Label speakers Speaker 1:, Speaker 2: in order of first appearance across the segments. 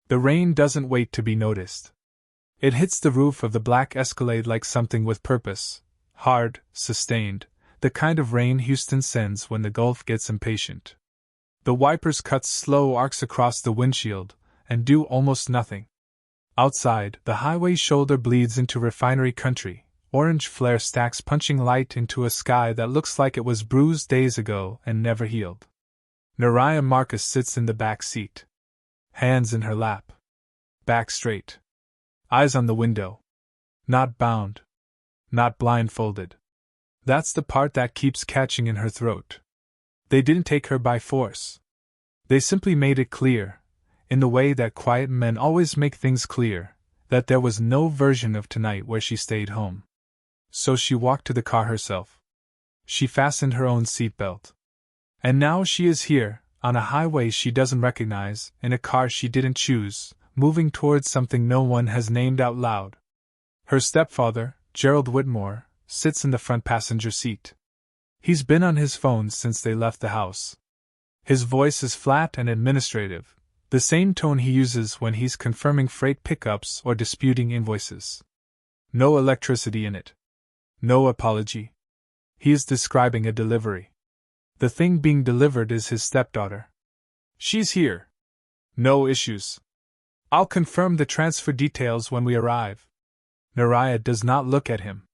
Speaker 1: The rain doesn't wait to be noticed. It hits the roof of the black Escalade like something with purpose, hard, sustained, the kind of rain Houston sends when the Gulf gets impatient. The wipers cut slow arcs across the windshield and do almost nothing. Outside, the highway shoulder bleeds into refinery country, orange flare stacks punching light into a sky that looks like it was bruised days ago and never healed. Nariyah Marcus sits in the back seat. Hands in her lap. Back straight. Eyes on the window. Not bound. Not blindfolded. That's the part that keeps catching in her throat. They didn't take her by force. They simply made it clear, in the way that quiet men always make things clear, that there was no version of tonight where she stayed home. So she walked to the car herself. She fastened her own seatbelt. And now she is here, on a highway she doesn't recognize, in a car she didn't choose, moving towards something no one has named out loud. Her stepfather, Gerald Whitmore, sits in the front passenger seat. He's been on his phone since they left the house. His voice is flat and administrative, the same tone he uses when he's confirming freight pickups or disputing invoices. No electricity in it. No apology. He is describing a delivery. The thing being delivered is his stepdaughter. She's here. No issues. I'll confirm the transfer details when we arrive. Nariyah does not look at him.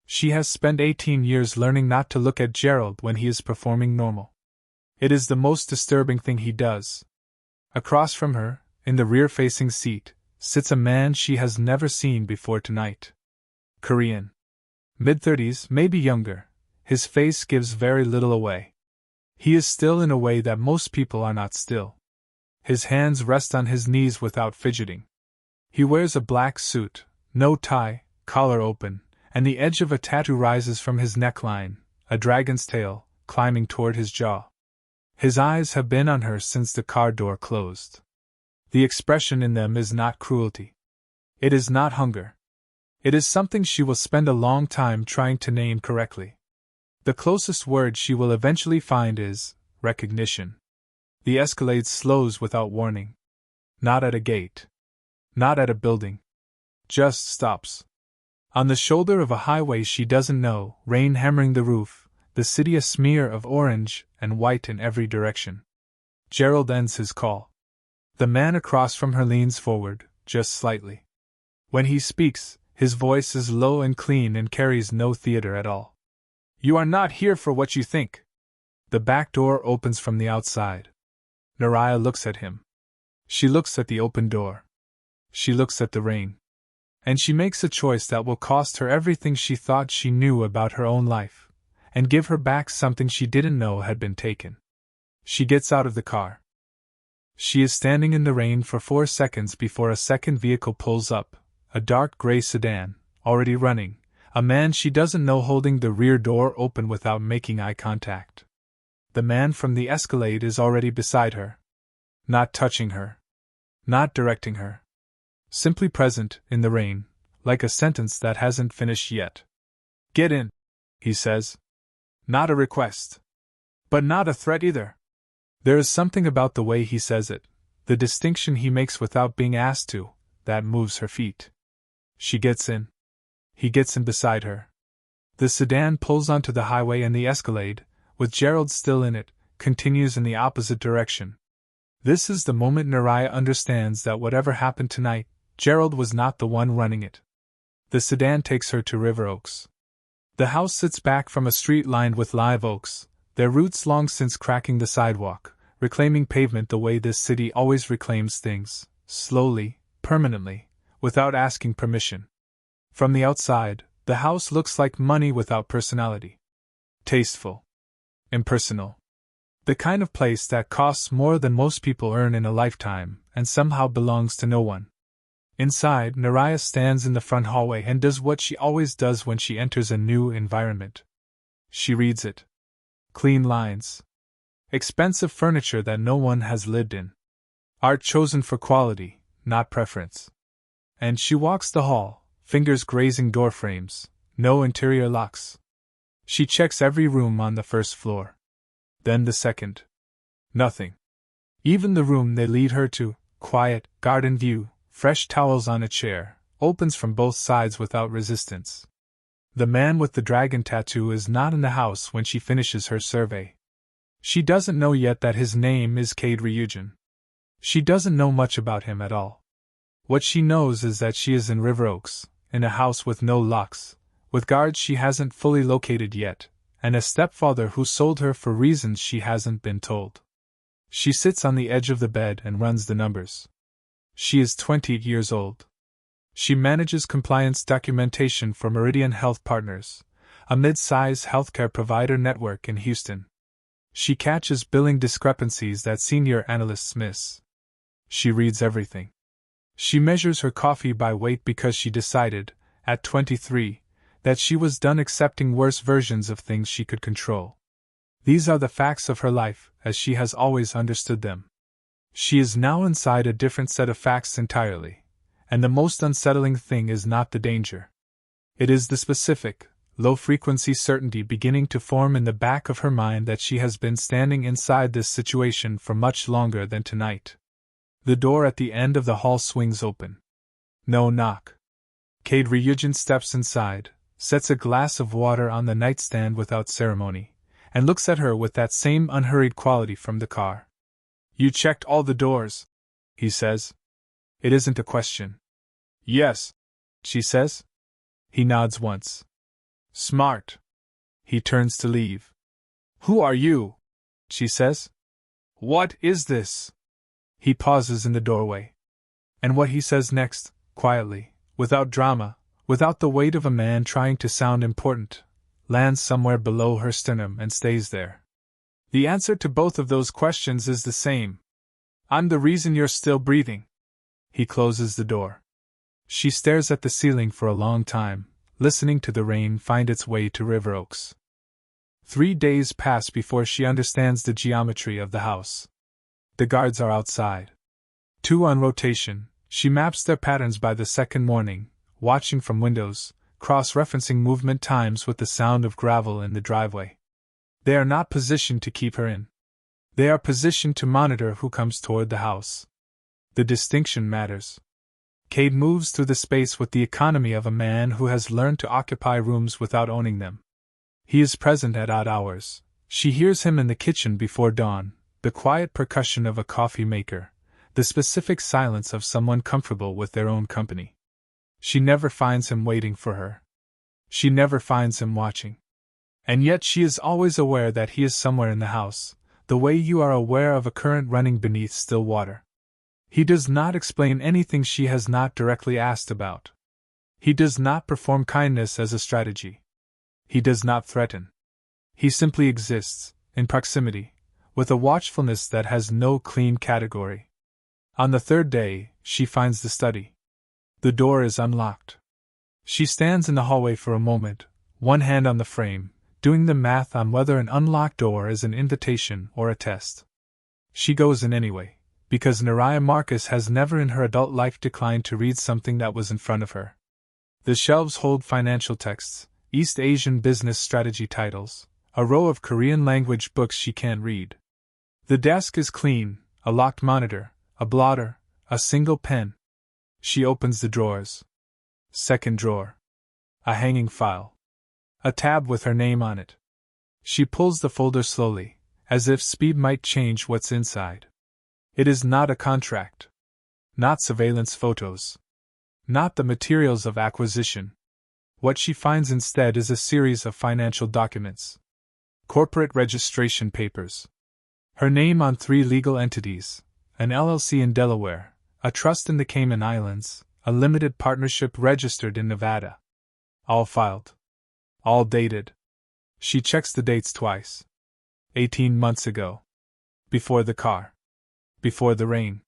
Speaker 1: She has spent 18 years learning not to look at Gerald when he is performing normal. It is the most disturbing thing he does. Across from her, in the rear-facing seat, sits a man she has never seen before tonight. Korean. Mid-30s, maybe younger. His face gives very little away. He is still in a way that most people are not still. His hands rest on his knees without fidgeting. He wears a black suit, no tie, collar open, and the edge of a tattoo rises from his neckline, a dragon's tail, climbing toward his jaw. His eyes have been on her since the car door closed. The expression in them is not cruelty. It is not hunger. It is something she will spend a long time trying to name correctly. The closest word she will eventually find is recognition. The Escalade slows without warning. Not at a gate. Not at a building. Just stops. On the shoulder of a highway she doesn't know, rain hammering the roof, the city a smear of orange and white in every direction. Gerald ends his call. The man across from her leans forward, just slightly. When he speaks, his voice is low and clean and carries no theater at all. You are not here for what you think. The back door opens from the outside. Nariyah looks at him. She looks at the open door. She looks at the rain. And she makes a choice that will cost her everything she thought she knew about her own life, and give her back something she didn't know had been taken. She gets out of the car. She is standing in the rain for 4 seconds before a second vehicle pulls up, a dark gray sedan, already running, a man she doesn't know holding the rear door open without making eye contact. The man from the Escalade is already beside her. Not touching her. Not directing her. Simply present, in the rain, like a sentence that hasn't finished yet. Get in, he says. Not a request. But not a threat either. There is something about the way he says it, the distinction he makes without being asked to, that moves her feet. She gets in. He gets in beside her. The sedan pulls onto the highway and the Escalade, with Gerald still in it, continues in the opposite direction. This is the moment Nariyah understands that whatever happened tonight, Gerald was not the one running it. The sedan takes her to River Oaks. The house sits back from a street lined with live oaks, their roots long since cracking the sidewalk, reclaiming pavement the way this city always reclaims things, slowly, permanently, without asking permission. From the outside, the house looks like money without personality. Tasteful. Impersonal. The kind of place that costs more than most people earn in a lifetime, and somehow belongs to no one. Inside, Nariyah stands in the front hallway and does what she always does when she enters a new environment. She reads it. Clean lines. Expensive furniture that no one has lived in. Art chosen for quality, not preference. And she walks the hall, fingers grazing door frames, no interior locks. She checks every room on the first floor. Then the second. Nothing. Even the room they lead her to, quiet, garden view, fresh towels on a chair, opens from both sides without resistance. The man with the dragon tattoo is not in the house when she finishes her survey. She doesn't know yet that his name is Cade Ryujin. She doesn't know much about him at all. What she knows is that she is in River Oaks, in a house with no locks, with guards she hasn't fully located yet, and a stepfather who sold her for reasons she hasn't been told. She sits on the edge of the bed and runs the numbers. She is 20 years old. She manages compliance documentation for Meridian Health Partners, a mid-size healthcare provider network in Houston. She catches billing discrepancies that senior analysts miss. She reads everything. She measures her coffee by weight because she decided, at 23, that she was done accepting worse versions of things she could control. These are the facts of her life, as she has always understood them. She is now inside a different set of facts entirely, and the most unsettling thing is not the danger. It is the specific, low-frequency certainty beginning to form in the back of her mind that she has been standing inside this situation for much longer than tonight. The door at the end of the hall swings open. No knock. Cade Ryujin steps inside, sets a glass of water on the nightstand without ceremony, and looks at her with that same unhurried quality from the car. "You checked all the doors," he says. It isn't a question. "Yes," she says. He nods once. "Smart." He turns to leave. "Who are you?" she says. "What is this?" He pauses in the doorway. And what he says next, quietly, without drama, without the weight of a man trying to sound important, lands somewhere below her sternum and stays there. The answer to both of those questions is the same. "I'm the reason you're still breathing." He closes the door. She stares at the ceiling for a long time, listening to the rain find its way to River Oaks. 3 days pass before she understands the geometry of the house. The guards are outside. 2 on rotation, she maps their patterns by the second morning, watching from windows, cross-referencing movement times with the sound of gravel in the driveway. They are not positioned to keep her in. They are positioned to monitor who comes toward the house. The distinction matters. Cade moves through the space with the economy of a man who has learned to occupy rooms without owning them. He is present at odd hours. She hears him in the kitchen before dawn, the quiet percussion of a coffee maker, the specific silence of someone comfortable with their own company. She never finds him waiting for her. She never finds him watching. And yet she is always aware that he is somewhere in the house, the way you are aware of a current running beneath still water. He does not explain anything she has not directly asked about. He does not perform kindness as a strategy. He does not threaten. He simply exists, in proximity, with a watchfulness that has no clean category. On the 3rd day, she finds the study. The door is unlocked. She stands in the hallway for a moment, one hand on the frame, doing the math on whether an unlocked door is an invitation or a test. She goes in anyway, because Nariyah Marcus has never in her adult life declined to read something that was in front of her. The shelves hold financial texts, East Asian business strategy titles, a row of Korean language books she can't read. The desk is clean, a locked monitor, a blotter, a single pen. She opens the drawers. 2nd drawer. A hanging file. A tab with her name on it. She pulls the folder slowly, as if speed might change what's inside. It is not a contract. Not surveillance photos. Not the materials of acquisition. What she finds instead is a series of financial documents. Corporate registration papers. Her name on 3 legal entities, an LLC in Delaware, a trust in the Cayman Islands, a limited partnership registered in Nevada. All filed. All dated. She checks the dates twice. 18 months ago. Before the car. Before the rain.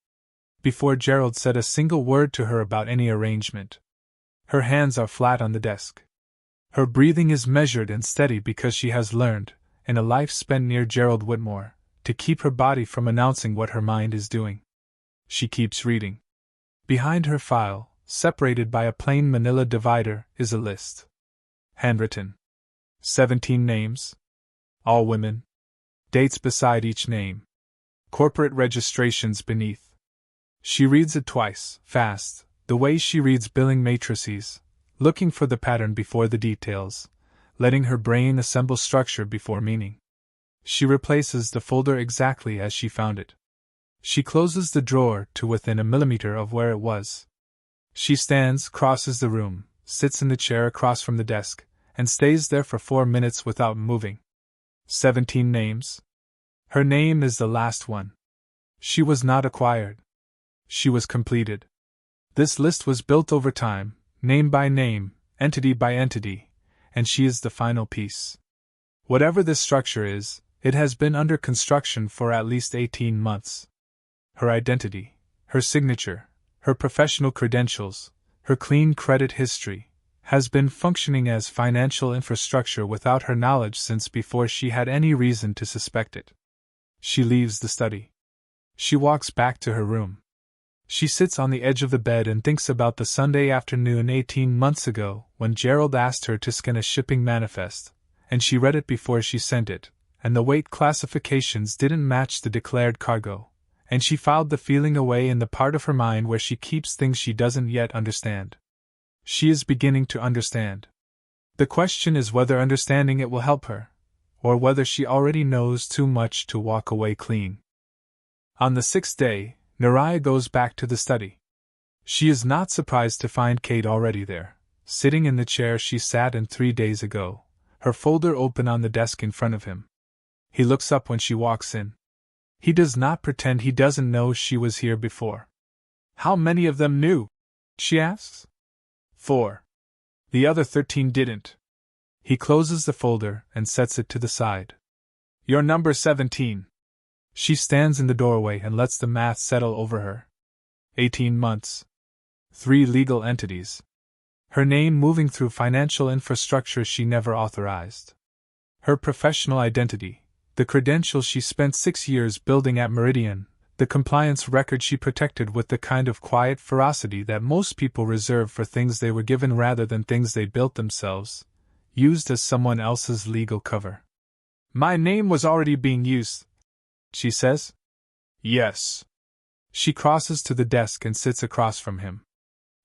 Speaker 1: Before Gerald said a single word to her about any arrangement. Her hands are flat on the desk. Her breathing is measured and steady because she has learned, in a life spent near Gerald Whitmore, to keep her body from announcing what her mind is doing. She keeps reading. Behind her file, separated by a plain manila divider, is a list. Handwritten. 17 names. All women. Dates beside each name. Corporate registrations beneath. She reads it twice, fast, the way she reads billing matrices, looking for the pattern before the details, letting her brain assemble structure before meaning. She replaces the folder exactly as she found it. She closes the drawer to within a millimeter of where it was. She stands, crosses the room, sits in the chair across from the desk, and stays there for 4 minutes without moving. 17 names. Her name is the last one. She was not acquired. She was completed. This list was built over time, name by name, entity by entity, and she is the final piece. Whatever this structure is, it has been under construction for at least 18 months. Her identity, her signature, her professional credentials, her clean credit history, has been functioning as financial infrastructure without her knowledge since before she had any reason to suspect it. She leaves the study. She walks back to her room. She sits on the edge of the bed and thinks about the Sunday afternoon 18 months ago when Gerald asked her to scan a shipping manifest, and she read it before she sent it, and the weight classifications didn't match the declared cargo, and she filed the feeling away in the part of her mind where she keeps things she doesn't yet understand. She is beginning to understand. The question is whether understanding it will help her, or whether she already knows too much to walk away clean. On the 6th day, Nariyah goes back to the study. She is not surprised to find Kate already there, sitting in the chair she sat in 3 days ago, her folder open on the desk in front of him. He looks up when she walks in. He does not pretend he doesn't know she was here before. How many of them knew? She asks. 4. The other 13 didn't. He closes the folder and sets it to the side. You're number 17. She stands in the doorway and lets the math settle over her. 18 months. 3 legal entities. Her name moving through financial infrastructure she never authorized. Her professional identity, the credentials she spent 6 years building at Meridian, the compliance record she protected with the kind of quiet ferocity that most people reserve for things they were given rather than things they built themselves, used as someone else's legal cover. My name was already being used, she says. Yes. She crosses to the desk and sits across from him.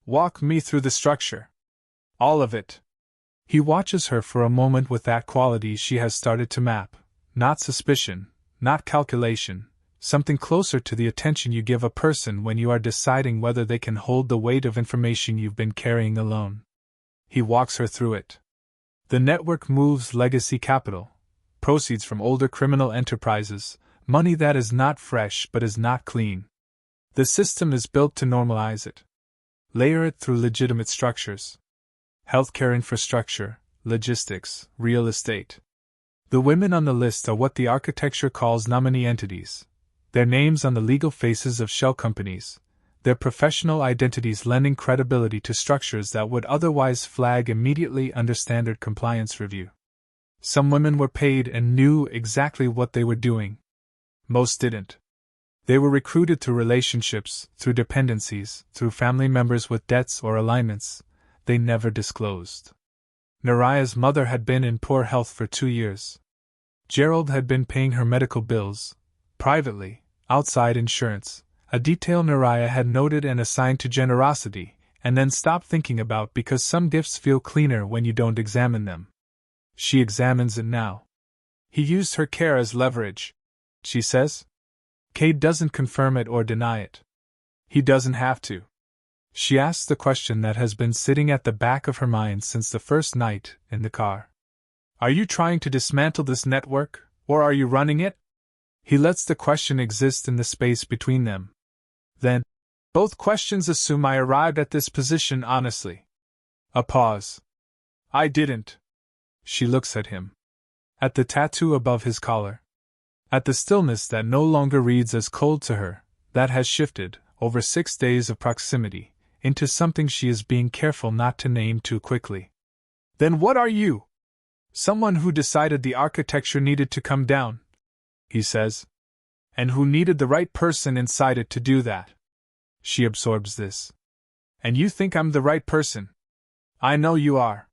Speaker 1: Walk me through the structure. All of it. He watches her for a moment with that quality she has started to map. Not suspicion, not calculation, something closer to the attention you give a person when you are deciding whether they can hold the weight of information you've been carrying alone. He walks her through it. The network moves legacy capital, proceeds from older criminal enterprises, money that is not fresh but is not clean. The system is built to normalize it. Layer it through legitimate structures. Healthcare infrastructure, logistics, real estate. The women on the list are what the architecture calls nominee entities, their names on the legal faces of shell companies, their professional identities lending credibility to structures that would otherwise flag immediately under standard compliance review. Some women were paid and knew exactly what they were doing. Most didn't. They were recruited through relationships, through dependencies, through family members with debts or alignments they never disclosed. Nariyah's mother had been in poor health for 2 years. Gerald had been paying her medical bills, privately, outside insurance, a detail Nariyah had noted and assigned to generosity, and then stopped thinking about because some gifts feel cleaner when you don't examine them. She examines it now. He used her care as leverage, she says. Kate doesn't confirm it or deny it. He doesn't have to. She asks the question that has been sitting at the back of her mind since the first night in the car. Are you trying to dismantle this network, or are you running it? He lets the question exist in the space between them. Then, both questions assume I arrived at this position honestly. A pause. I didn't. She looks at him. At the tattoo above his collar. At the stillness that no longer reads as cold to her, that has shifted, over 6 days of proximity, into something she is being careful not to name too quickly. Then what are you? Someone who decided the architecture needed to come down, he says. And who needed the right person inside it to do that. She absorbs this. And you think I'm the right person? I know you are.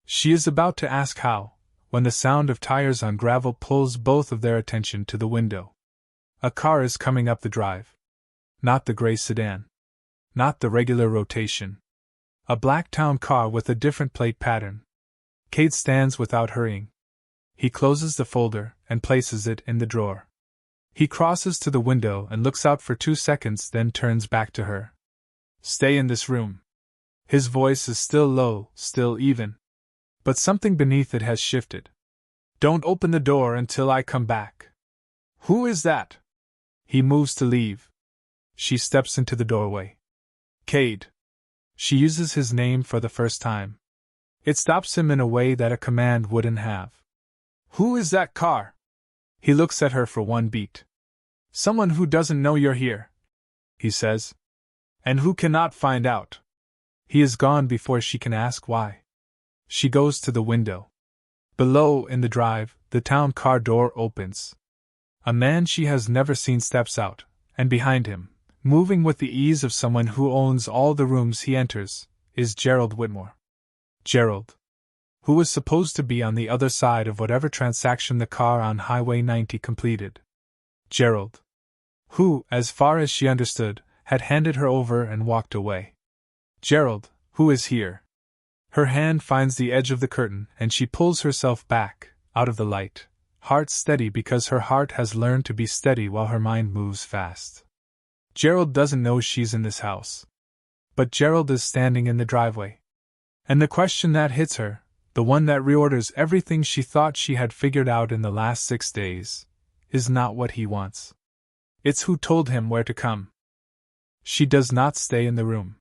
Speaker 1: She is about to ask how, when the sound of tires on gravel pulls both of their attention to the window. A car is coming up the drive. Not the gray sedan. Not the regular rotation. A black town car with a different plate pattern. Cade stands without hurrying. He closes the folder and places it in the drawer. He crosses to the window and looks out for 2 seconds, then turns back to her. Stay in this room. His voice is still low, still even. But something beneath it has shifted. Don't open the door until I come back. Who is that? He moves to leave. She steps into the doorway. Cade. She uses his name for the first time. It stops him in a way that a command wouldn't have. Who is that car? He looks at her for one beat. Someone who doesn't know you're here, he says. And who cannot find out. He is gone before she can ask why. She goes to the window. Below, in the drive, the town car door opens. A man she has never seen steps out, and behind him, moving with the ease of someone who owns all the rooms he enters, is Gerald Whitmore. Gerald, who was supposed to be on the other side of whatever transaction the car on Highway 90 completed. Gerald, who, as far as she understood, had handed her over and walked away. Gerald, who is here. Her hand finds the edge of the curtain and she pulls herself back, out of the light, heart steady because her heart has learned to be steady while her mind moves fast. Gerald doesn't know she's in this house. But Gerald is standing in the driveway. And the question that hits her, the one that reorders everything she thought she had figured out in the last 6 days, is not what he wants. It's who told him where to come. She does not stay in the room.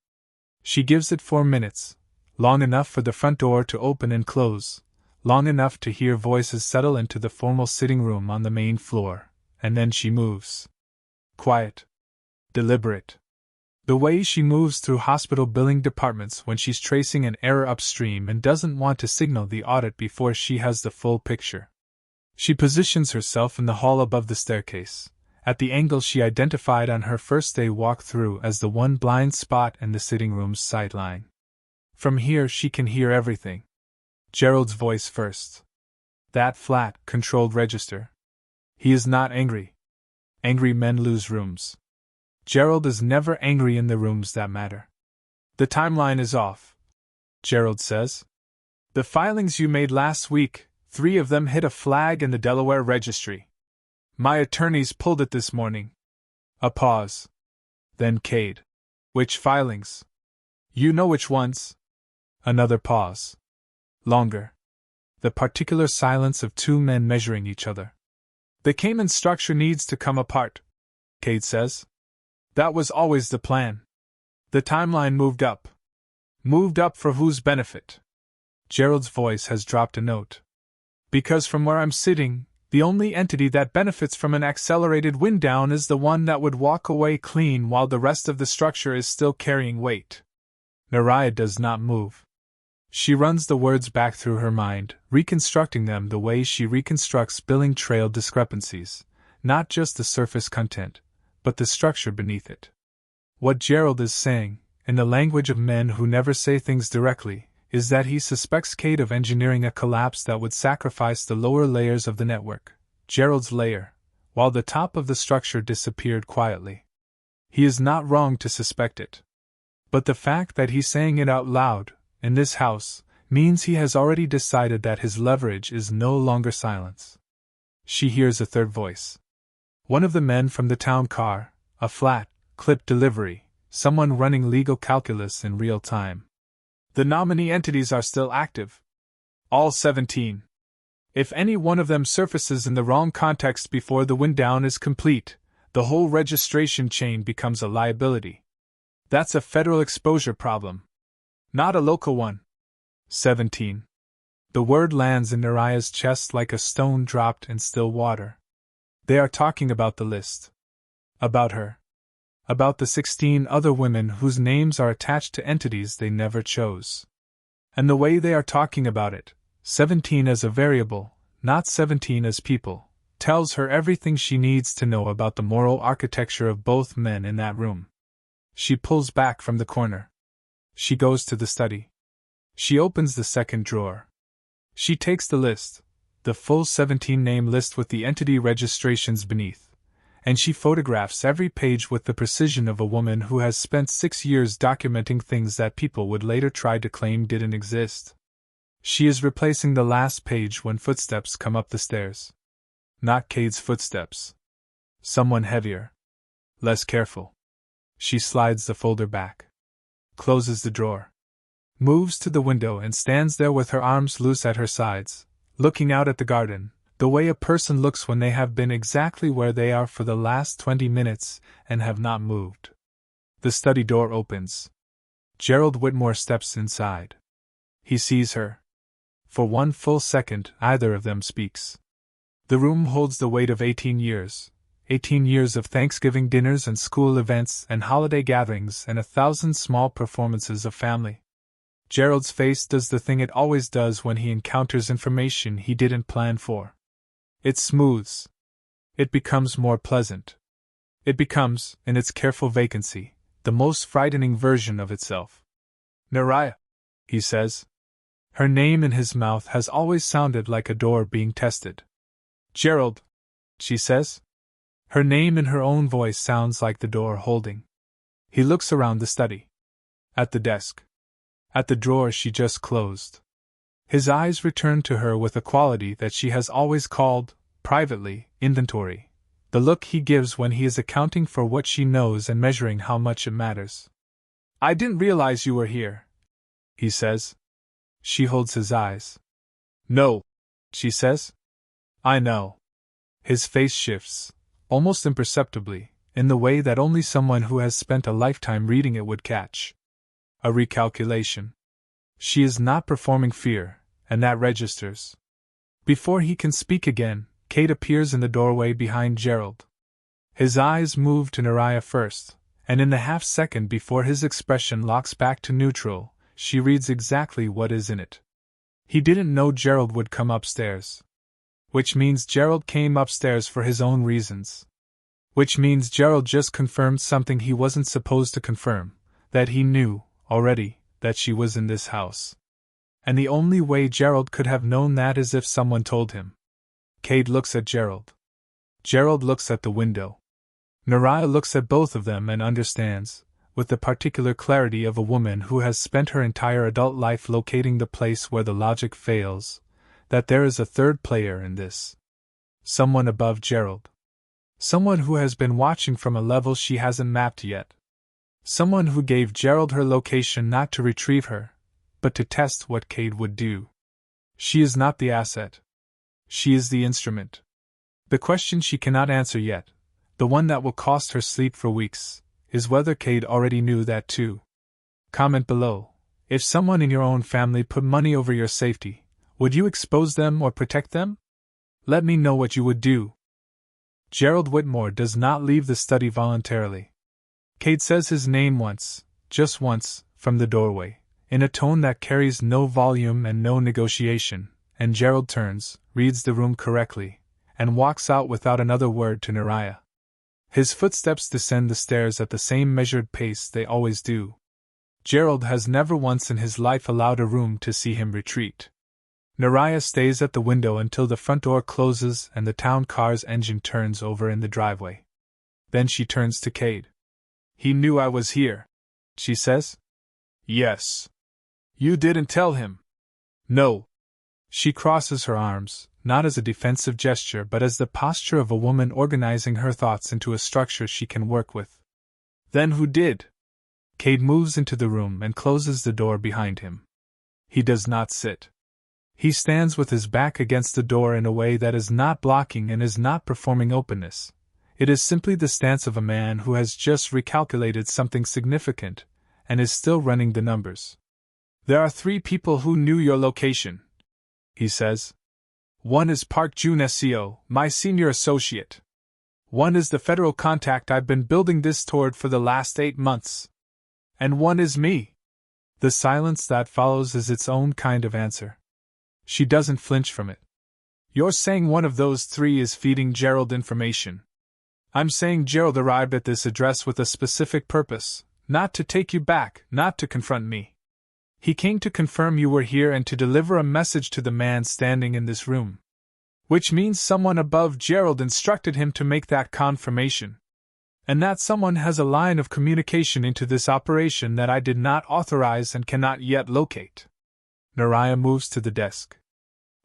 Speaker 1: She gives it 4 minutes, long enough for the front door to open and close, long enough to hear voices settle into the formal sitting room on the main floor, and then she moves. Quiet. Deliberate. The way she moves through hospital billing departments when she's tracing an error upstream and doesn't want to signal the audit before she has the full picture. She positions herself in the hall above the staircase, at the angle she identified on her first day walk-through as the one blind spot in the sitting room's sightline. From here she can hear everything. Gerald's voice first. That flat, controlled register. He is not angry. Angry men lose rooms. Gerald is never angry in the rooms that matter. The timeline is off, Gerald says. The filings you made last week, 3 of them hit a flag in the Delaware registry. My attorneys pulled it this morning. A pause. Then Cade. Which filings? You know which ones. Another pause. Longer. The particular silence of 2 men measuring each other. The Cayman structure needs to come apart, Cade says. That was always the plan. The timeline moved up. Moved up for whose benefit? Gerald's voice has dropped a note. Because from where I'm sitting, the only entity that benefits from an accelerated wind down is the one that would walk away clean while the rest of the structure is still carrying weight. Nariyah does not move. She runs the words back through her mind, reconstructing them the way she reconstructs billing trail discrepancies, not just the surface content, but the structure beneath it. What Gerald is saying, in the language of men who never say things directly, is that he suspects Cade of engineering a collapse that would sacrifice the lower layers of the network, Gerald's layer, while the top of the structure disappeared quietly. He is not wrong to suspect it. But the fact that he's saying it out loud, in this house, means he has already decided that his leverage is no longer silence. She hears a third voice. One of the men from the town car, a flat, clipped delivery, someone running legal calculus in real time. The nominee entities are still active. All 17. If any one of them surfaces in the wrong context before the wind down is complete, the whole registration chain becomes a liability. That's a federal exposure problem. Not a local one. 17. The word lands in Nariyah's chest like a stone dropped in still water. They are talking about the list. About her. About the 16 other women whose names are attached to entities they never chose. And the way they are talking about it, 17 as a variable, not 17 as people, tells her everything she needs to know about the moral architecture of both men in that room. She pulls back from the corner. She goes to the study. She opens the second drawer. She takes the list, the full 17-name list with the entity registrations beneath, and she photographs every page with the precision of a woman who has spent 6 years documenting things that people would later try to claim didn't exist. She is replacing the last page when footsteps come up the stairs. Not Cade's footsteps. Someone heavier. Less careful. She slides the folder back. Closes the drawer. Moves to the window and stands there with her arms loose at her sides, looking out at the garden, the way a person looks when they have been exactly where they are for the last 20 minutes and have not moved. The study door opens. Gerald Whitmore steps inside. He sees her. For one full second, either of them speaks. The room holds the weight of 18 years. 18 years of Thanksgiving dinners and school events and holiday gatherings and 1,000 small performances of family. Gerald's face does the thing it always does when he encounters information he didn't plan for. It smooths. It becomes more pleasant. It becomes, in its careful vacancy, the most frightening version of itself. Nariyah, he says. Her name in his mouth has always sounded like a door being tested. Gerald, she says. Her name in her own voice sounds like the door holding. He looks around the study. At the desk. At the drawer she just closed. His eyes return to her with a quality that she has always called, privately, inventory, the look he gives when he is accounting for what she knows and measuring how much it matters. I didn't realize you were here, he says. She holds his eyes. No, she says. I know. His face shifts, almost imperceptibly, in the way that only someone who has spent a lifetime reading it would catch. A recalculation. She is not performing fear, and that registers. Before he can speak again, Cade appears in the doorway behind Gerald. His eyes move to Nariyah first, and in the half-second before his expression locks back to neutral, she reads exactly what is in it. He didn't know Gerald would come upstairs. Which means Gerald came upstairs for his own reasons. Which means Gerald just confirmed something he wasn't supposed to confirm, that he knew, already, that she was in this house. And the only way Gerald could have known that is if someone told him. Cade looks at Gerald. Gerald looks at the window. Nariyah looks at both of them and understands, with the particular clarity of a woman who has spent her entire adult life locating the place where the logic fails, that there is a third player in this. Someone above Gerald. Someone who has been watching from a level she hasn't mapped yet. Someone who gave Gerald her location not to retrieve her, but to test what Cade would do. She is not the asset. She is the instrument. The question she cannot answer yet, the one that will cost her sleep for weeks, is whether Cade already knew that too. Comment below. If someone in your own family put money over your safety, would you expose them or protect them? Let me know what you would do. Gerald Whitmore does not leave the study voluntarily. Cade says his name once, just once, from the doorway, in a tone that carries no volume and no negotiation, and Gerald turns, reads the room correctly, and walks out without another word to Nariyah. His footsteps descend the stairs at the same measured pace they always do. Gerald has never once in his life allowed a room to see him retreat. Nariyah stays at the window until the front door closes and the town car's engine turns over in the driveway. Then she turns to Cade. He knew I was here, she says. Yes. You didn't tell him. No. She crosses her arms, not as a defensive gesture but as the posture of a woman organizing her thoughts into a structure she can work with. Then who did? Cade moves into the room and closes the door behind him. He does not sit. He stands with his back against the door in a way that is not blocking and is not performing openness. It is simply the stance of a man who has just recalculated something significant, and is still running the numbers. There are 3 people who knew your location, he says. One is Park Jun-seo, my senior associate. One is the federal contact I've been building this toward for the last 8 months. And one is me. The silence that follows is its own kind of answer. She doesn't flinch from it. You're saying one of those 3 is feeding Gerald information. I'm saying Gerald arrived at this address with a specific purpose, not to take you back, not to confront me. He came to confirm you were here and to deliver a message to the man standing in this room. Which means someone above Gerald instructed him to make that confirmation. And that someone has a line of communication into this operation that I did not authorize and cannot yet locate. Nariyah moves to the desk.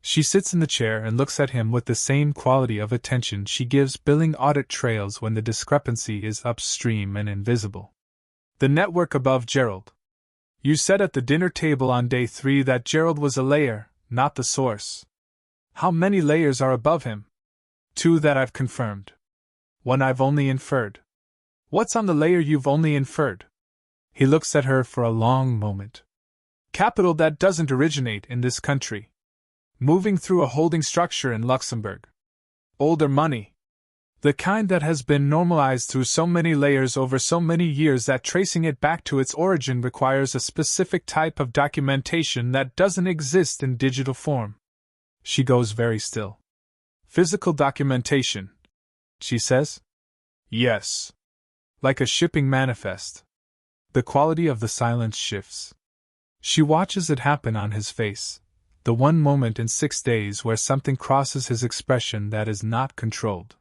Speaker 1: She sits in the chair and looks at him with the same quality of attention she gives billing audit trails when the discrepancy is upstream and invisible. The network above Gerald. You said at the dinner table on day 3 that Gerald was a layer, not the source. How many layers are above him? 2 that I've confirmed. 1 I've only inferred. What's on the layer you've only inferred? He looks at her for a long moment. Capital that doesn't originate in this country. Moving through a holding structure in Luxembourg. Older money. The kind that has been normalized through so many layers over so many years that tracing it back to its origin requires a specific type of documentation that doesn't exist in digital form. She goes very still. Physical documentation, she says. Yes. Like a shipping manifest. The quality of the silence shifts. She watches it happen on his face, the one moment in 6 days where something crosses his expression that is not controlled.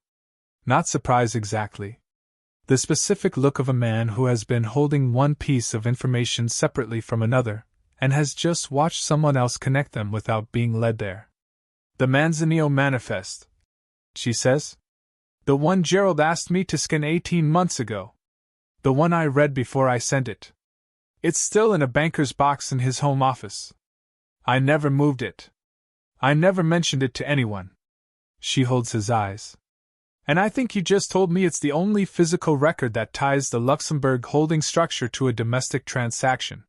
Speaker 1: Not surprise exactly. The specific look of a man who has been holding one piece of information separately from another, and has just watched someone else connect them without being led there. The Manzanillo Manifest, she says. The one Gerald asked me to scan 18 months ago. The one I read before I sent it. It's still in a banker's box in his home office. I never moved it. I never mentioned it to anyone. She holds his eyes. And I think you just told me it's the only physical record that ties the Luxembourg holding structure to a domestic transaction.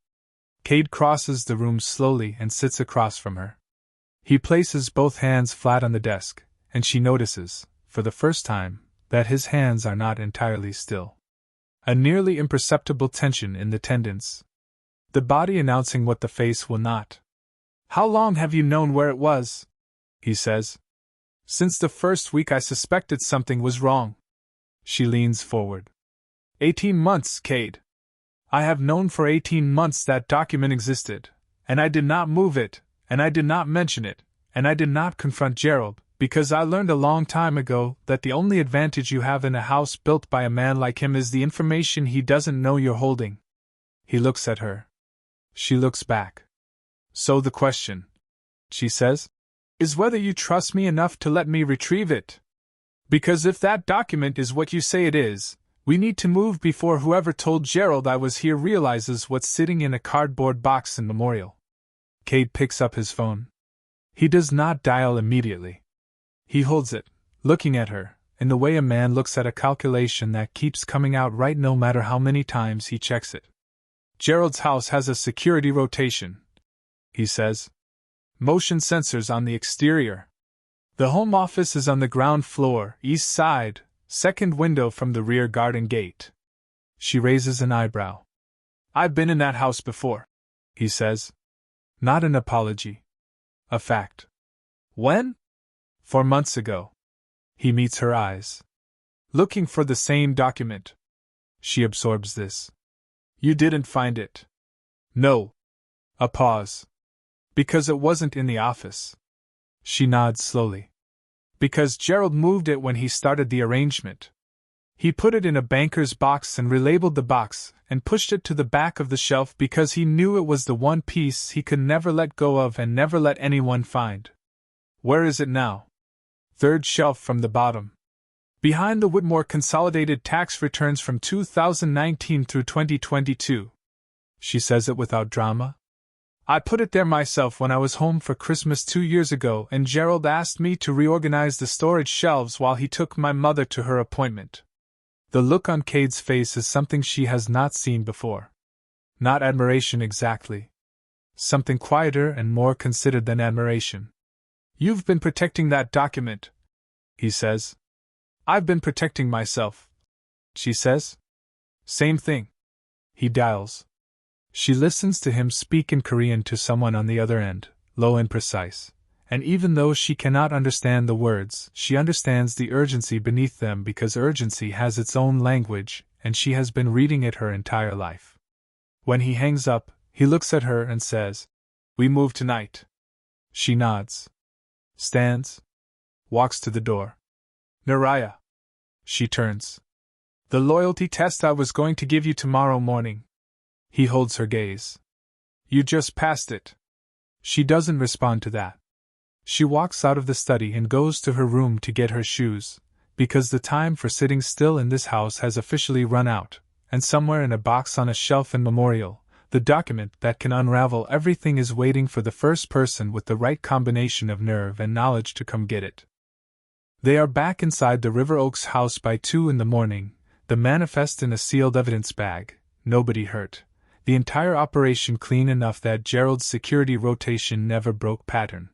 Speaker 1: Cade crosses the room slowly and sits across from her. He places both hands flat on the desk, and she notices, for the first time, that his hands are not entirely still. A nearly imperceptible tension in the tendons. The body announcing what the face will not. How long have you known where it was? He says. Since the first week I suspected something was wrong. She leans forward. 18 months, Cade. I have known for 18 months that document existed, and I did not move it, and I did not mention it, and I did not confront Gerald, because I learned a long time ago that the only advantage you have in a house built by a man like him is the information he doesn't know you're holding. He looks at her. She looks back. So the question, she says, is whether you trust me enough to let me retrieve it. Because if that document is what you say it is, we need to move before whoever told Gerald I was here realizes what's sitting in a cardboard box in Memorial. Cade picks up his phone. He does not dial immediately. He holds it, looking at her, in the way a man looks at a calculation that keeps coming out right no matter how many times he checks it. Gerald's house has a security rotation, he says. Motion sensors on the exterior. The home office is on the ground floor, east side, second window from the rear garden gate. She raises an eyebrow. I've been in that house before, he says. Not an apology. A fact. When? 4 months ago. He meets her eyes. Looking for the same document. She absorbs this. You didn't find it. No. A pause. Because it wasn't in the office. She nods slowly. Because Gerald moved it when he started the arrangement. He put it in a banker's box and relabeled the box and pushed it to the back of the shelf because he knew it was the one piece he could never let go of and never let anyone find. Where is it now? Third shelf from the bottom. Behind the Whitmore consolidated tax returns from 2019 through 2022. She says it without drama. I put it there myself when I was home for Christmas 2 years ago, and Gerald asked me to reorganize the storage shelves while he took my mother to her appointment. The look on Cade's face is something she has not seen before. Not admiration exactly. Something quieter and more considered than admiration. You've been protecting that document, he says. I've been protecting myself, she says. Same thing. He dials. She listens to him speak in Korean to someone on the other end, low and precise, and even though she cannot understand the words, she understands the urgency beneath them because urgency has its own language, and she has been reading it her entire life. When he hangs up, he looks at her and says, We move tonight. She nods. Stands. walks to the door. Nariyah. She turns. The loyalty test I was going to give you tomorrow morning. He holds her gaze. You just passed it. She doesn't respond to that. She walks out of the study and goes to her room to get her shoes, because the time for sitting still in this house has officially run out, and somewhere in a box on a shelf in Memorial, the document that can unravel everything is waiting for the first person with the right combination of nerve and knowledge to come get it. They are back inside the River Oaks house by 2 in the morning, the manifest in a sealed evidence bag, nobody hurt, the entire operation clean enough that Gerald's security rotation never broke pattern.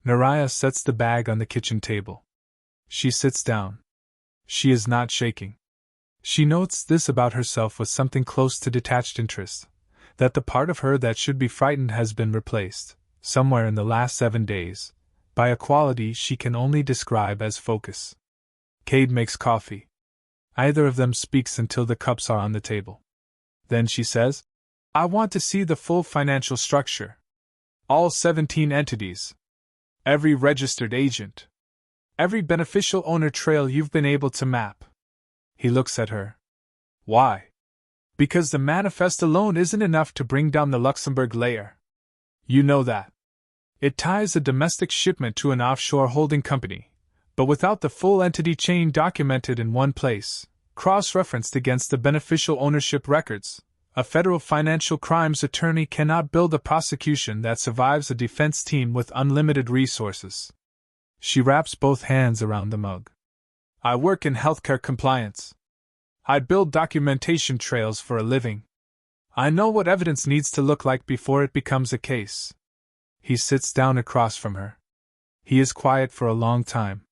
Speaker 1: Nariyah sets the bag on the kitchen table. She sits down. She is not shaking. She notes this about herself with something close to detached interest, that the part of her that should be frightened has been replaced, somewhere in the last 7 days, by a quality she can only describe as focus. Cade makes coffee. Either of them speaks until the cups are on the table. Then she says, I want to see the full financial structure. All 17 entities. Every registered agent. Every beneficial owner trail you've been able to map. He looks at her. Why? Because the manifest alone isn't enough to bring down the Luxembourg layer. You know that. It ties a domestic shipment to an offshore holding company, but without the full entity chain documented in one place, cross-referenced against the beneficial ownership records, a federal financial crimes attorney cannot build a prosecution that survives a defense team with unlimited resources. She wraps both hands around the mug. I work in healthcare compliance. I build documentation trails for a living. I know what evidence needs to look like before it becomes a case. He sits down across from her. He is quiet for a long time.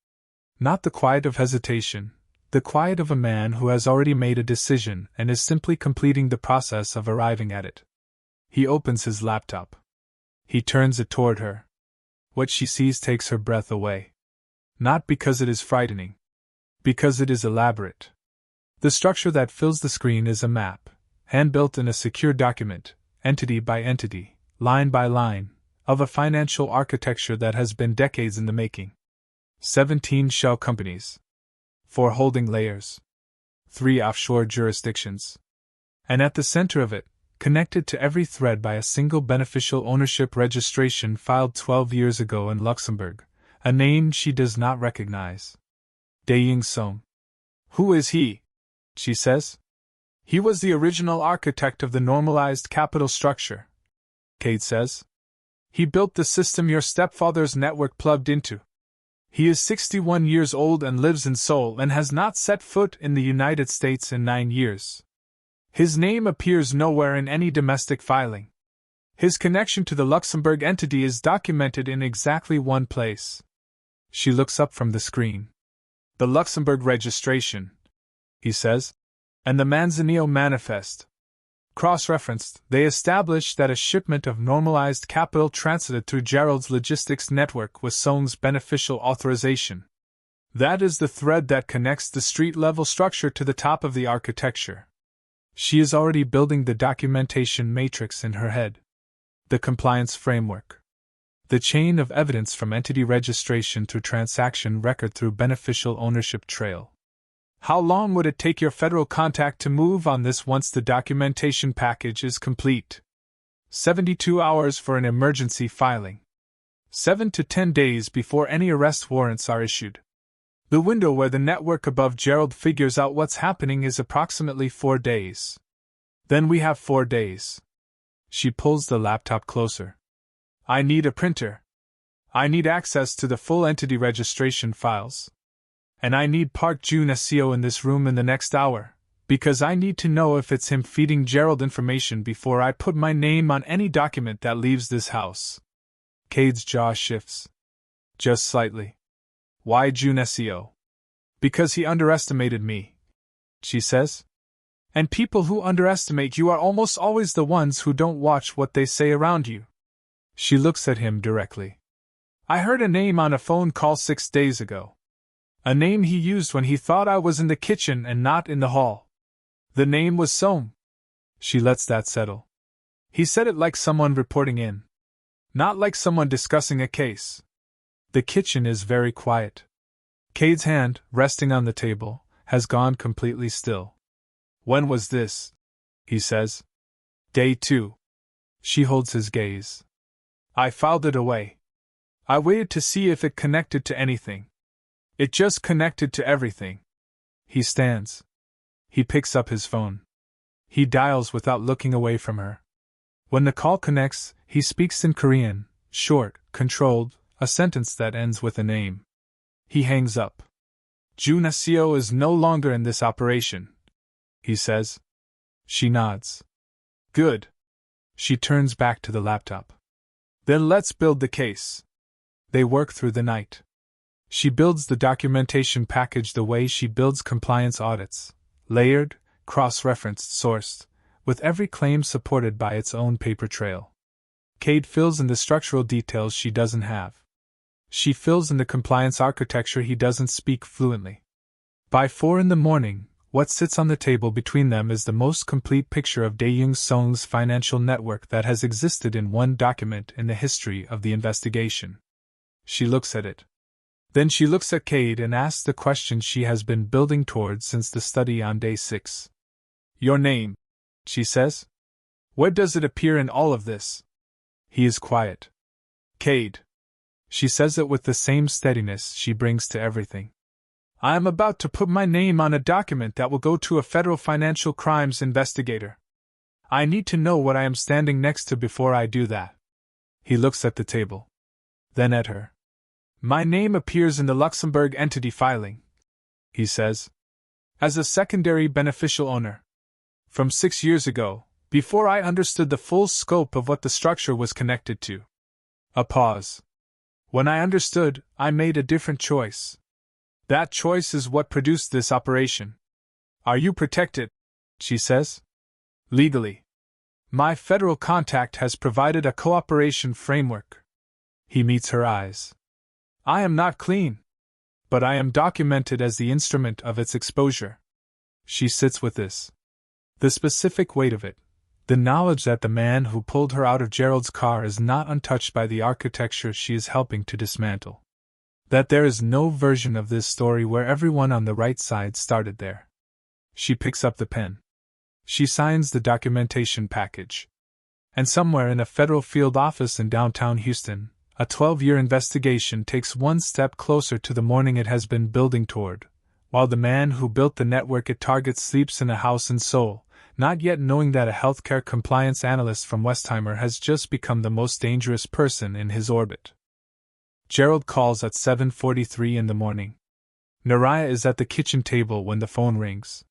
Speaker 1: Not the quiet of hesitation, the quiet of a man who has already made a decision and is simply completing the process of arriving at it. He opens his laptop. He turns it toward her. What she sees takes her breath away. Not because it is frightening. Because it is elaborate. The structure that fills the screen is a map, hand-built in a secure document, entity by entity, line by line, of a financial architecture that has been decades in the making. 17 shell companies. 4 holding layers. 3 offshore jurisdictions. And at the center of it, connected to every thread by a single beneficial ownership registration filed 12 years ago in Luxembourg, a name she does not recognize. Dae-Ying Song. Who is he? She says. He was the original architect of the normalized capital structure. Cade says. He built the system your stepfather's network plugged into. He is 61 years old and lives in Seoul and has not set foot in the United States in 9 years. His name appears nowhere in any domestic filing. His connection to the Luxembourg entity is documented in exactly one place. She looks up from the screen. The Luxembourg registration, he says, and the Manzanillo manifest. Cross-referenced, they established that a shipment of normalized capital transited through Gerald's logistics network with Song's beneficial authorization. That is the thread that connects the street-level structure to the top of the architecture. She is already building the documentation matrix in her head. The compliance framework. The chain of evidence from entity registration through transaction record through beneficial ownership trail. How long would it take your federal contact to move on this once the documentation package is complete? 72 hours for an emergency filing. 7 to 10 days before any arrest warrants are issued. The window where the network above Gerald figures out what's happening is approximately 4 days. Then we have 4 days. She pulls the laptop closer. I need a printer. I need access to the full entity registration files. And I need Park Jun-seo in this room in the next hour, because I need to know if it's him feeding Gerald information before I put my name on any document that leaves this house. Cade's jaw shifts. Just slightly. Why Jun-seo? Because he underestimated me, she says. And people who underestimate you are almost always the ones who don't watch what they say around you. She looks at him directly. I heard a name on a phone call 6 days ago. A name he used when he thought I was in the kitchen and not in the hall. The name was Song. She lets that settle. He said it like someone reporting in. Not like someone discussing a case. The kitchen is very quiet. Cade's hand, resting on the table, has gone completely still. When was this? He says. Day 2. She holds his gaze. I filed it away. I waited to see if it connected to anything. It just connected to everything. He stands. He picks up his phone. He dials without looking away from her. When the call connects, he speaks in Korean, short, controlled, a sentence that ends with a name. He hangs up. Ju Naseo is no longer in this operation, he says. She nods. Good. She turns back to the laptop. Then let's build the case. They work through the night. She builds the documentation package the way she builds compliance audits, layered, cross-referenced, sourced, with every claim supported by its own paper trail. Cade fills in the structural details she doesn't have. She fills in the compliance architecture he doesn't speak fluently. By 4 a.m, what sits on the table between them is the most complete picture of Dae-Young Song's financial network that has existed in one document in the history of the investigation. She looks at it. Then she looks at Cade and asks the question she has been building towards since the study on day 6. Your name, she says. Where does it appear in all of this? He is quiet. Cade. She says it with the same steadiness she brings to everything. I am about to put my name on a document that will go to a federal financial crimes investigator. I need to know what I am standing next to before I do that. He looks at the table. Then at her. My name appears in the Luxembourg entity filing, he says, as a secondary beneficial owner. From 6 years ago, before I understood the full scope of what the structure was connected to. A pause. When I understood, I made a different choice. That choice is what produced this operation. Are you protected? She says. Legally. My federal contact has provided a cooperation framework. He meets her eyes. I am not clean. But I am documented as the instrument of its exposure. She sits with this. The specific weight of it. The knowledge that the man who pulled her out of Gerald's car is not untouched by the architecture she is helping to dismantle. That there is no version of this story where everyone on the right side started there. She picks up the pen. She signs the documentation package. And somewhere in a federal field office in downtown Houston, a 12-year investigation takes one step closer to the morning it has been building toward, while the man who built the network it targets sleeps in a house in Seoul, not yet knowing that a healthcare compliance analyst from Westheimer has just become the most dangerous person in his orbit. Gerald calls at 7:43 in the morning. Nariyah is at the kitchen table when the phone rings.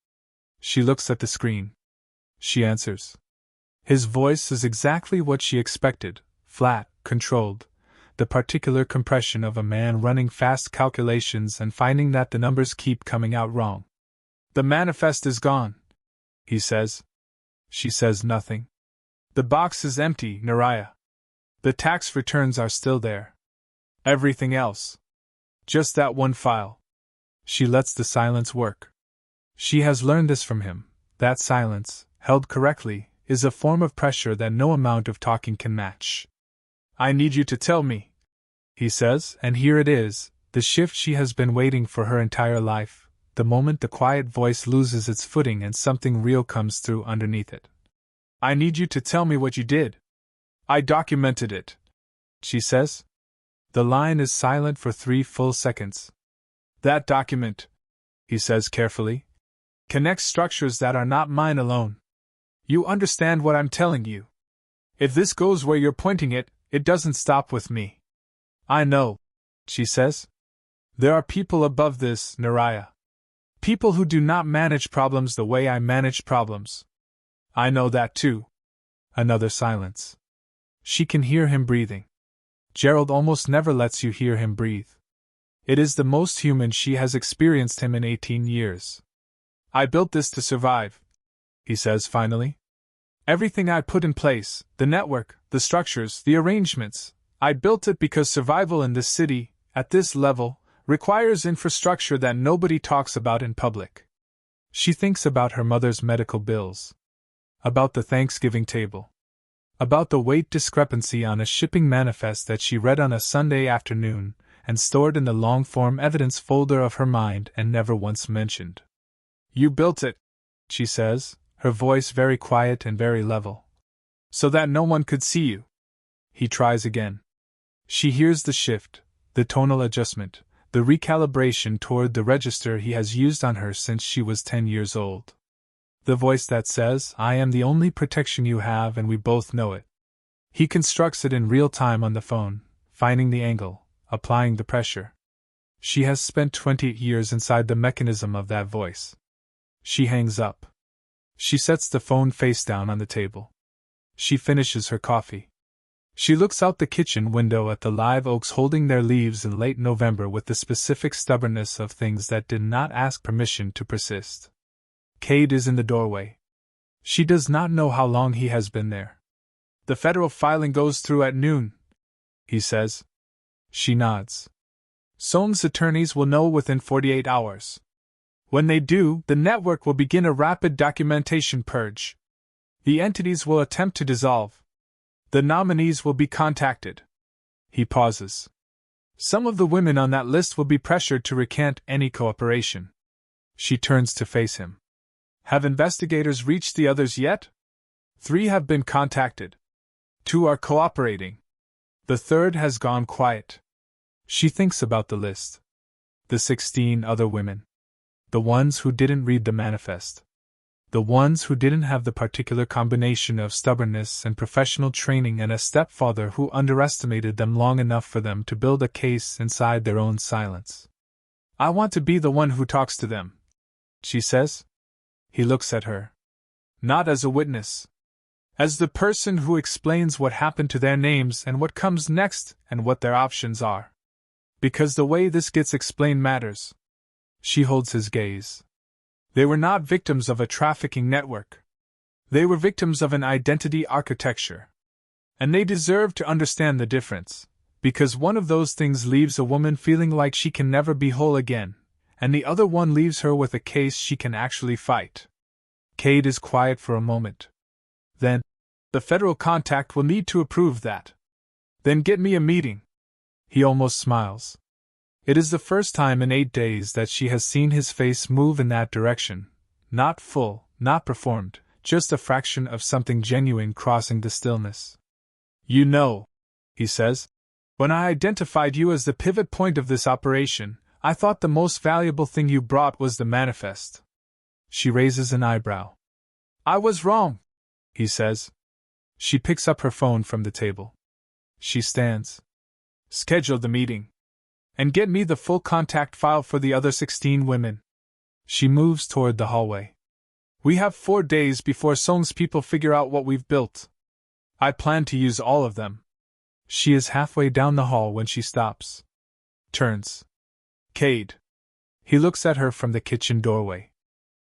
Speaker 1: She looks at the screen. She answers. His voice is exactly what she expected, flat, controlled, the particular compression of a man running fast calculations and finding that the numbers keep coming out wrong. The manifest is gone, he says. She says nothing. The box is empty, Nariyah. The tax returns are still there. Everything else. Just that one file. She lets the silence work. She has learned this from him, that silence, held correctly, is a form of pressure that no amount of talking can match. I need you to tell me, he says, and here it is, the shift she has been waiting for her entire life, the moment the quiet voice loses its footing and something real comes through underneath it. I need you to tell me what you did. I documented it, she says. The line is silent for 3 full seconds. That document, he says carefully, connects structures that are not mine alone. You understand what I'm telling you. If this goes where you're pointing it, it doesn't stop with me. I know, she says. There are people above this, Nariyah. People who do not manage problems the way I manage problems. I know that too. Another silence. She can hear him breathing. Gerald almost never lets you hear him breathe. It is the most human she has experienced him in 18 years. I built this to survive, he says finally. Everything I put in place, the network, the structures, the arrangements, I built it because survival in this city, at this level, requires infrastructure that nobody talks about in public. She thinks about her mother's medical bills. About the Thanksgiving table. About the weight discrepancy on a shipping manifest that she read on a Sunday afternoon, and stored in the long-form evidence folder of her mind and never once mentioned. "You built it," she says, her voice very quiet and very level. "So that no one could see you." He tries again. She hears the shift, the tonal adjustment, the recalibration toward the register he has used on her since she was 10 years old. The voice that says, "I am the only protection you have and we both know it." He constructs it in real time on the phone, finding the angle, applying the pressure. She has spent 20 years inside the mechanism of that voice. She hangs up. She sets the phone face down on the table. She finishes her coffee. She looks out the kitchen window at the live oaks holding their leaves in late November with the specific stubbornness of things that did not ask permission to persist. Cade is in the doorway. She does not know how long he has been there. "The federal filing goes through at noon," he says. She nods. "Song's attorneys will know within 48 hours. When they do, the network will begin a rapid documentation purge. The entities will attempt to dissolve. The nominees will be contacted." He pauses. "Some of the women on that list will be pressured to recant any cooperation." She turns to face him. "Have investigators reached the others yet?" "3 have been contacted. 2 are cooperating. The 3rd has gone quiet." She thinks about the list. The 16 other women. The ones who didn't read the manifest. The ones who didn't have the particular combination of stubbornness and professional training and a stepfather who underestimated them long enough for them to build a case inside their own silence. "I want to be the one who talks to them," she says. He looks at her. "Not as a witness. As the person who explains what happened to their names and what comes next and what their options are. Because the way this gets explained matters." She holds his gaze. "They were not victims of a trafficking network. They were victims of an identity architecture. And they deserve to understand the difference, because one of those things leaves a woman feeling like she can never be whole again, and the other one leaves her with a case she can actually fight." Cade is quiet for a moment. Then, "The federal contact will need to approve that. Then get me a meeting." He almost smiles. It is the first time in 8 days that she has seen his face move in that direction, not full, not performed, just a fraction of something genuine crossing the stillness. "You know," he says, "when I identified you as the pivot point of this operation, I thought the most valuable thing you brought was the manifest." She raises an eyebrow. "I was wrong," he says. She picks up her phone from the table. She stands. "Schedule the meeting. And get me the full contact file for the other 16 women." She moves toward the hallway. "We have 4 days before Song's people figure out what we've built. I plan to use all of them." She is halfway down the hall when she stops. Turns. "Cade." He looks at her from the kitchen doorway.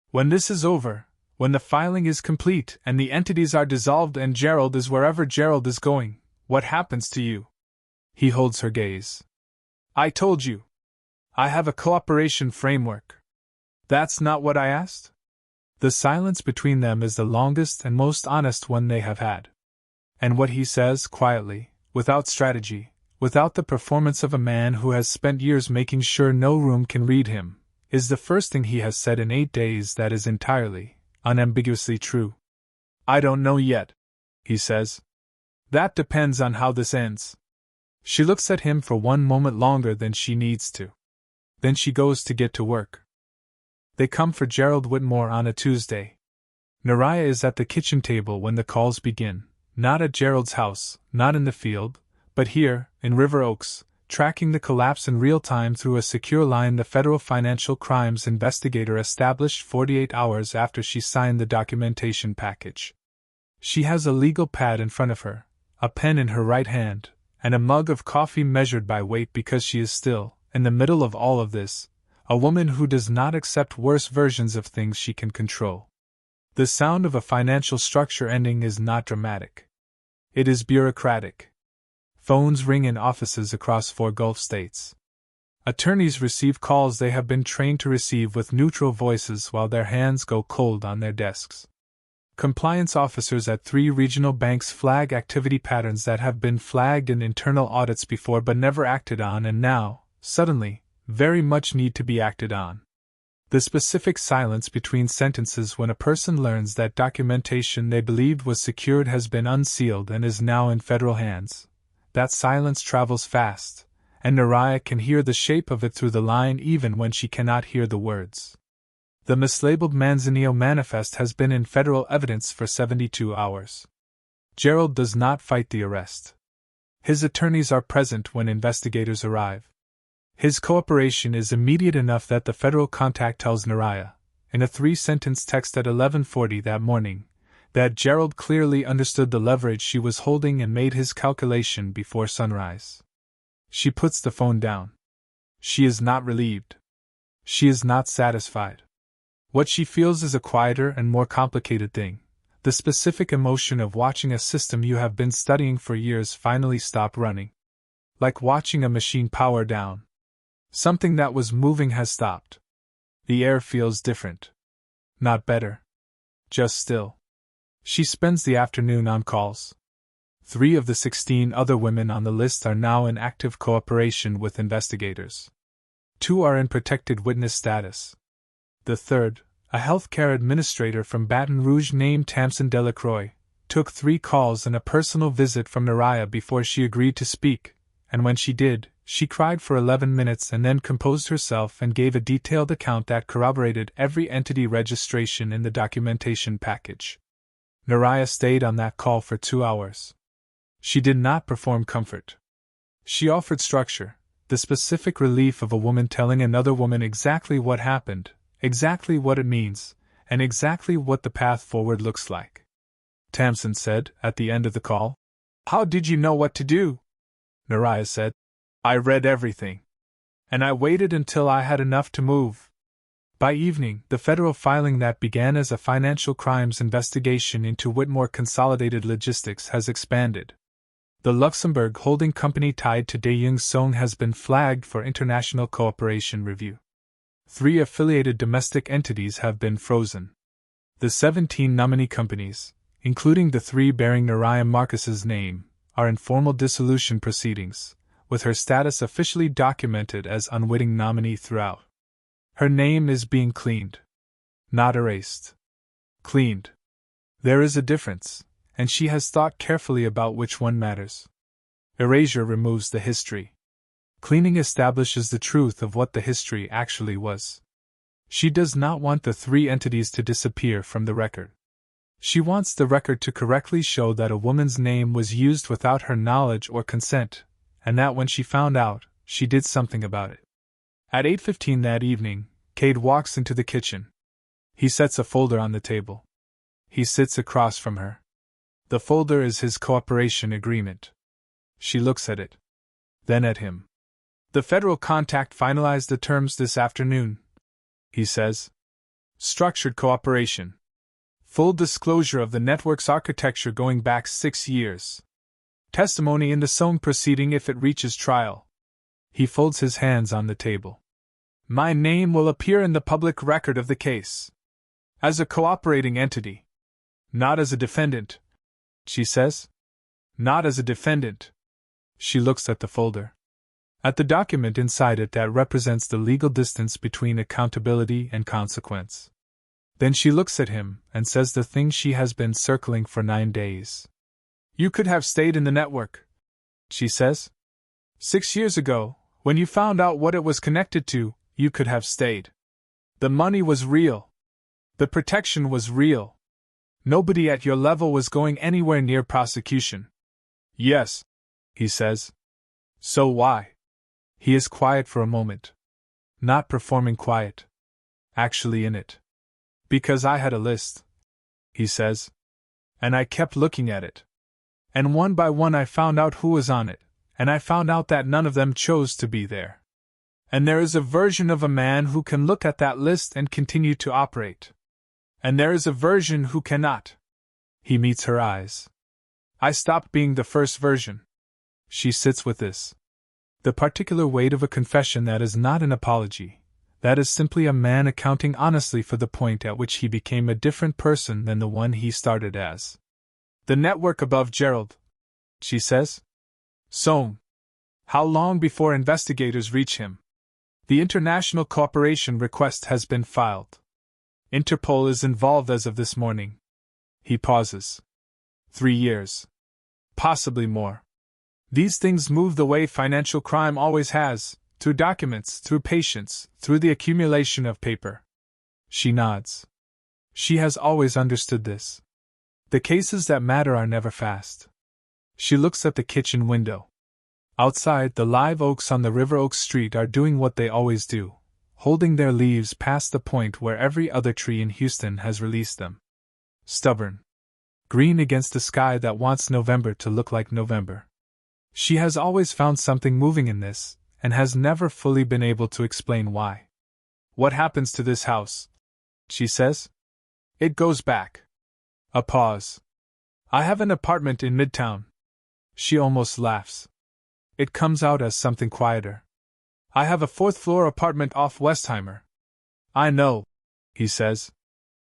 Speaker 1: "When this is over, when the filing is complete and the entities are dissolved and Gerald is wherever Gerald is going, what happens to you?" He holds her gaze. "I told you. I have a cooperation framework." "That's not what I asked?" The silence between them is the longest and most honest one they have had. And what he says quietly, without strategy, without the performance of a man who has spent years making sure no room can read him, is the first thing he has said in 8 days that is entirely, unambiguously true. "I don't know yet," he says. "That depends on how this ends." She looks at him for one moment longer than she needs to. Then she goes to get to work. They come for Gerald Whitmore on a Tuesday. Nariyah is at the kitchen table when the calls begin, not at Gerald's house, not in the field, but here, in River Oaks, tracking the collapse in real time through a secure line the federal financial crimes investigator established 48 hours after she signed the documentation package. She has a legal pad in front of her, a pen in her right hand, and a mug of coffee measured by weight because she is still, in the middle of all of this, a woman who does not accept worse versions of things she can control. The sound of a financial structure ending is not dramatic. It is bureaucratic. Phones ring in offices across 4 Gulf states. Attorneys receive calls they have been trained to receive with neutral voices while their hands go cold on their desks. Compliance officers at 3 regional banks flag activity patterns that have been flagged in internal audits before but never acted on, and now, suddenly, very much need to be acted on. The specific silence between sentences when a person learns that documentation they believed was secured has been unsealed and is now in federal hands. That silence travels fast, and Nariyah can hear the shape of it through the line even when she cannot hear the words. The mislabeled Manzanillo manifest has been in federal evidence for 72 hours. Gerald does not fight the arrest. His attorneys are present when investigators arrive. His cooperation is immediate enough that the federal contact tells Nariyah, in a 3-sentence text at 11:40 that morning, that Gerald clearly understood the leverage she was holding and made his calculation before sunrise. She puts the phone down. She is not relieved. She is not satisfied. What she feels is a quieter and more complicated thing. The specific emotion of watching a system you have been studying for years finally stop running. Like watching a machine power down. Something that was moving has stopped. The air feels different. Not better. Just still. She spends the afternoon on calls. 3 of the 16 other women on the list are now in active cooperation with investigators. 2 are in protected witness status. The third, a healthcare administrator from Baton Rouge named Tamsin Delacroix, took 3 calls and a personal visit from Nariyah before she agreed to speak, and when she did, she cried for 11 minutes and then composed herself and gave a detailed account that corroborated every entity registration in the documentation package. Nariyah stayed on that call for 2 hours. She did not perform comfort. She offered structure, the specific relief of a woman telling another woman exactly what happened, exactly what it means, and exactly what the path forward looks like. Tamsin said, at the end of the call. "How did you know what to do?" Nariyah said. "I read everything. And I waited until I had enough to move." By evening, the federal filing that began as a financial crimes investigation into Whitmore Consolidated Logistics has expanded. The Luxembourg holding company tied to Daeyoung Song has been flagged for international cooperation review. 3 affiliated domestic entities have been frozen. The 17 nominee companies, including the 3 bearing Nariyah Marcus's name, are in formal dissolution proceedings, with her status officially documented as unwitting nominee throughout. Her name is being cleaned. Not erased. Cleaned. There is a difference, and she has thought carefully about which one matters. Erasure removes the history. Cleaning establishes the truth of what the history actually was. She does not want the 3 entities to disappear from the record. She wants the record to correctly show that a woman's name was used without her knowledge or consent, and that when she found out, she did something about it. At 8:15 that evening, Cade walks into the kitchen. He sets a folder on the table. He sits across from her. The folder is his cooperation agreement. She looks at it. Then at him. "The federal contact finalized the terms this afternoon," he says. "Structured cooperation. Full disclosure of the network's architecture going back 6 years. Testimony in the Song proceeding if it reaches trial." He folds his hands on the table. "My name will appear in the public record of the case. As a cooperating entity. Not as a defendant," she says. "Not as a defendant." She looks at the folder. At the document inside it that represents the legal distance between accountability and consequence. Then she looks at him and says the thing she has been circling for 9 days. "You could have stayed in the network," she says. 6 years ago, when you found out what it was connected to, you could have stayed. The money was real. The protection was real. Nobody at your level was going anywhere near prosecution." "Yes," he says. "So why?" He is quiet for a moment. Not performing quiet. Actually in it. "Because I had a list," he says. "And I kept looking at it. And one by one I found out who was on it, and I found out that none of them chose to be there. And there is a version of a man who can look at that list and continue to operate. And there is a version who cannot." He meets her eyes. "I stopped being the first version." She sits with this. The particular weight of a confession that is not an apology, that is simply a man accounting honestly for the point at which he became a different person than the one he started as. "The network above Gerald," she says. "So, How long before investigators reach him? The international cooperation request has been filed. Interpol is involved as of this morning. He pauses. 3 years. Possibly more. These things move the way financial crime always has, through documents, through patience, through the accumulation of paper. She nods. She has always understood this. The cases that matter are never fast. She looks at the kitchen window. Outside, the live oaks on the River Oak Street are doing what they always do, holding their leaves past the point where every other tree in Houston has released them. Stubborn. Green against a sky that wants November to look like November. She has always found something moving in this, and has never fully been able to explain why. What happens to this house? She says. It goes back. A pause. I have an apartment in Midtown. She almost laughs. It comes out as something quieter. I have a 4th-floor apartment off Westheimer. I know, he says.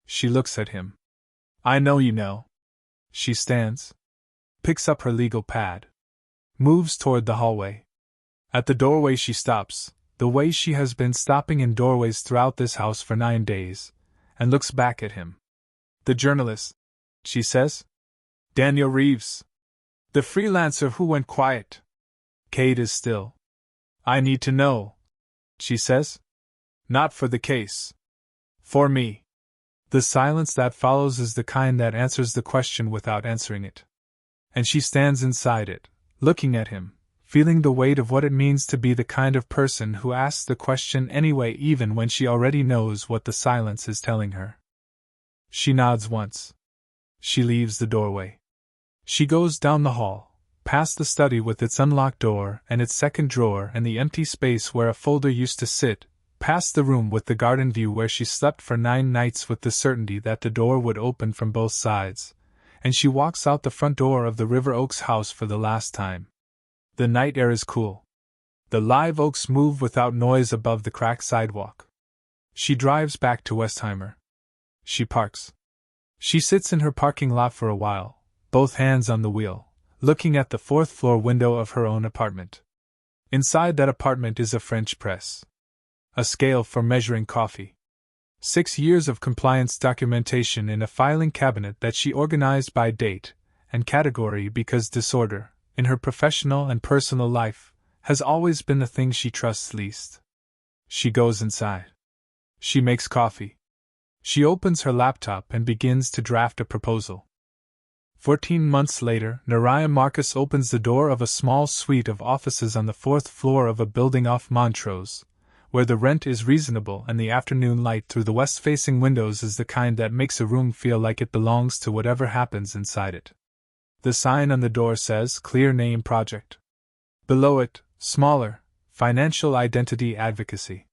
Speaker 1: She looks at him. I know you know. She stands. Picks up her legal pad. Moves toward the hallway. At the doorway she stops, the way she has been stopping in doorways throughout this house for 9 days, and looks back at him. The journalist, she says. Daniel Reeves. The freelancer who went quiet. Kate is still. I need to know, she says. Not for the case. For me. The silence that follows is the kind that answers the question without answering it. And she stands inside it, looking at him, feeling the weight of what it means to be the kind of person who asks the question anyway even when she already knows what the silence is telling her. She nods once. She leaves the doorway. She goes down the hall, past the study with its unlocked door and its second drawer and the empty space where a folder used to sit, past the room with the garden view where she slept for 9 nights with the certainty that the door would open from both sides, and she walks out the front door of the River Oaks house for the last time. The night air is cool. The live oaks move without noise above the cracked sidewalk. She drives back to Westheimer. She parks. She sits in her parking lot for a while, both hands on the wheel, looking at the 4th-floor window of her own apartment. Inside that apartment is a French press. A scale for measuring coffee. 6 years of compliance documentation in a filing cabinet that she organized by date and category because disorder, in her professional and personal life, has always been the thing she trusts least. She goes inside. She makes coffee. She opens her laptop and begins to draft a proposal. 14 months later, Nariyah Marcus opens the door of a small suite of offices on the 4th floor of a building off Montrose, where the rent is reasonable and the afternoon light through the west-facing windows is the kind that makes a room feel like it belongs to whatever happens inside it. The sign on the door says Clear Name Project. Below it, smaller, Financial Identity Advocacy.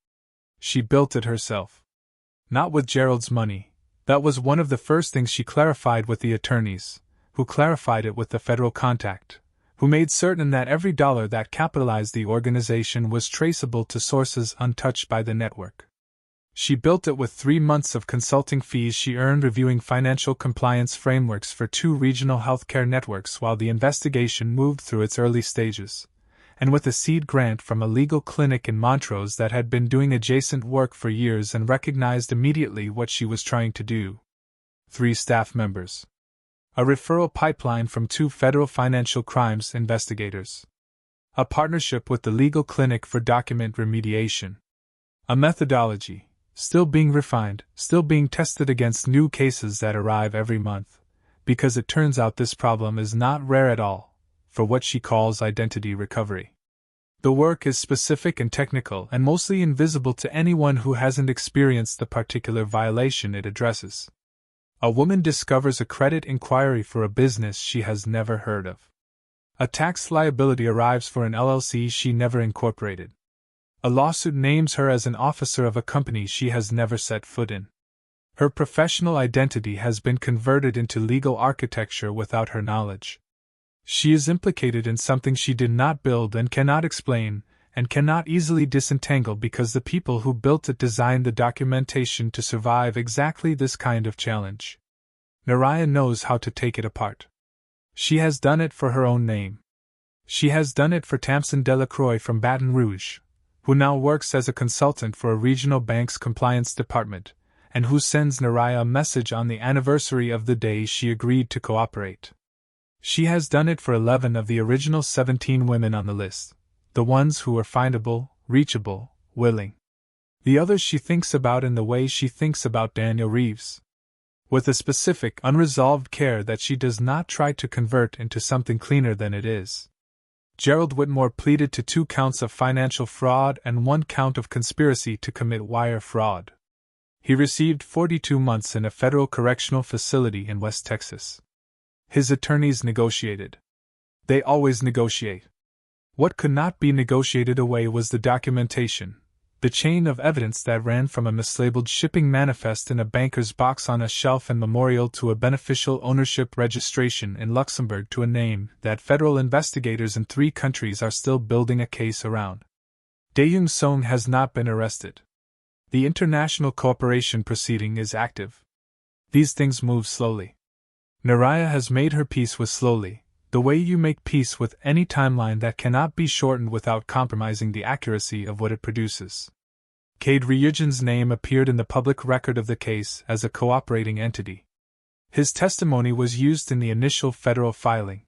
Speaker 1: She built it herself. Not with Gerald's money. That was one of the first things she clarified with the attorneys, who clarified it with the federal contact, who made certain that every dollar that capitalized the organization was traceable to sources untouched by the network. She built it with 3 months of consulting fees she earned reviewing financial compliance frameworks for 2 regional healthcare networks while the investigation moved through its early stages, and with a seed grant from a legal clinic in Montrose that had been doing adjacent work for years and recognized immediately what she was trying to do. 3 staff members. A referral pipeline from 2 federal financial crimes investigators. A partnership with the legal clinic for document remediation. A methodology, still being refined, still being tested against new cases that arrive every month, because it turns out this problem is not rare at all, for what she calls identity recovery. The work is specific and technical and mostly invisible to anyone who hasn't experienced the particular violation it addresses. A woman discovers a credit inquiry for a business she has never heard of. A tax liability arrives for an LLC she never incorporated. A lawsuit names her as an officer of a company she has never set foot in. Her professional identity has been converted into legal architecture without her knowledge. She is implicated in something she did not build and cannot explain, and cannot easily disentangle because the people who built it designed the documentation to survive exactly this kind of challenge. Nariyah knows how to take it apart. She has done it for her own name. She has done it for Tamsin Delacroix from Baton Rouge, who now works as a consultant for a regional bank's compliance department, and who sends Nariyah a message on the anniversary of the day she agreed to cooperate. She has done it for 11 of the original 17 women on the list, the ones who were findable, reachable, willing. The others she thinks about in the way she thinks about Daniel Reeves, with a specific, unresolved care that she does not try to convert into something cleaner than it is. Gerald Whitmore pleaded to 2 counts of financial fraud and 1 count of conspiracy to commit wire fraud. He received 42 months in a federal correctional facility in West Texas. His attorneys negotiated. They always negotiate. What could not be negotiated away was the documentation, the chain of evidence that ran from a mislabeled shipping manifest in a banker's box on a shelf in Memorial to a beneficial ownership registration in Luxembourg to a name that federal investigators in 3 countries are still building a case around. Daeyoung Song has not been arrested. The international cooperation proceeding is active. These things move slowly. Nariyah has made her peace with slowly, the way you make peace with any timeline that cannot be shortened without compromising the accuracy of what it produces. Cade Ryugin's name appeared in the public record of the case as a cooperating entity. His testimony was used in the initial federal filing.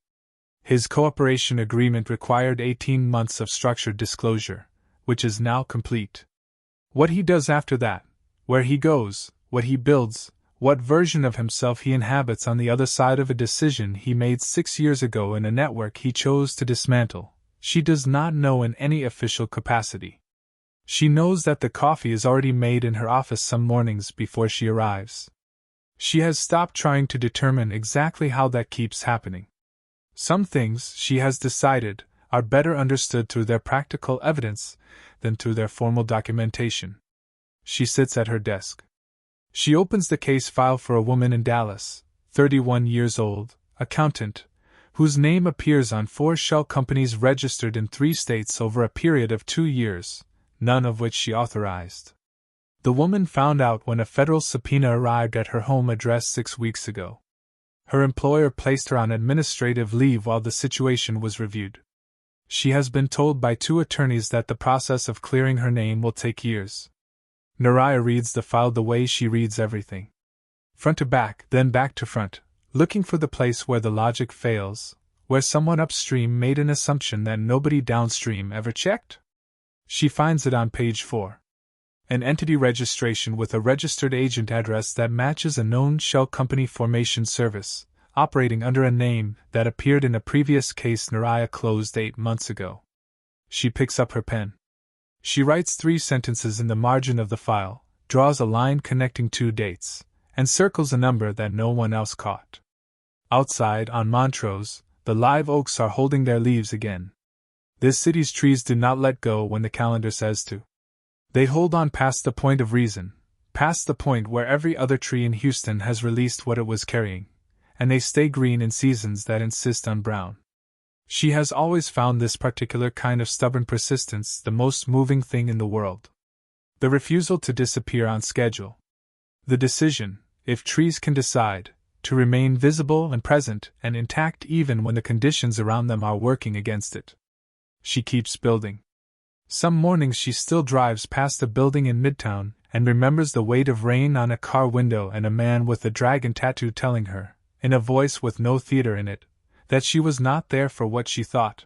Speaker 1: His cooperation agreement required 18 months of structured disclosure, which is now complete. What he does after that, where he goes, what he builds, what version of himself he inhabits on the other side of a decision he made 6 years ago in a network he chose to dismantle, she does not know in any official capacity. She knows that the coffee is already made in her office some mornings before she arrives. She has stopped trying to determine exactly how that keeps happening. Some things, she has decided, are better understood through their practical evidence than through their formal documentation. She sits at her desk. She opens the case file for a woman in Dallas, 31 years old, accountant, whose name appears on 4 shell companies registered in 3 states over a period of 2 years, none of which she authorized. The woman found out when a federal subpoena arrived at her home address 6 weeks ago. Her employer placed her on administrative leave while the situation was reviewed. She has been told by 2 attorneys that the process of clearing her name will take years. Nariyah reads the file the way she reads everything. Front to back, then back to front, looking for the place where the logic fails, where someone upstream made an assumption that nobody downstream ever checked. She finds it on page 4. An entity registration with a registered agent address that matches a known shell company formation service, operating under a name that appeared in a previous case Nariyah closed 8 months ago. She picks up her pen. She writes 3 sentences in the margin of the file, draws a line connecting 2 dates, and circles a number that no one else caught. Outside, on Montrose, the live oaks are holding their leaves again. This city's trees do not let go when the calendar says to. They hold on past the point of reason, past the point where every other tree in Houston has released what it was carrying, and they stay green in seasons that insist on brown. She has always found this particular kind of stubborn persistence the most moving thing in the world. The refusal to disappear on schedule. The decision, if trees can decide, to remain visible and present and intact even when the conditions around them are working against it. She keeps building. Some mornings she still drives past a building in Midtown and remembers the weight of rain on a car window and a man with a dragon tattoo telling her, in a voice with no theater in it, that she was not there for what she thought.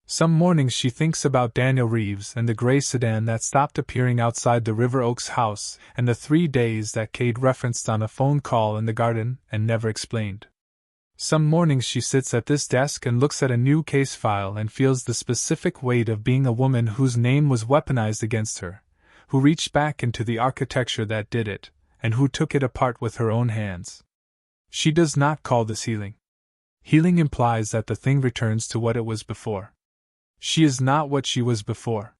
Speaker 1: Some mornings she thinks about Daniel Reeves and the gray sedan that stopped appearing outside the River Oaks house and the 3 days that Cade referenced on a phone call in the garden and never explained. Some mornings she sits at this desk and looks at a new case file and feels the specific weight of being a woman whose name was weaponized against her, who reached back into the architecture that did it, and who took it apart with her own hands. She does not call this healing. Healing implies that the thing returns to what it was before. She is not what she was before.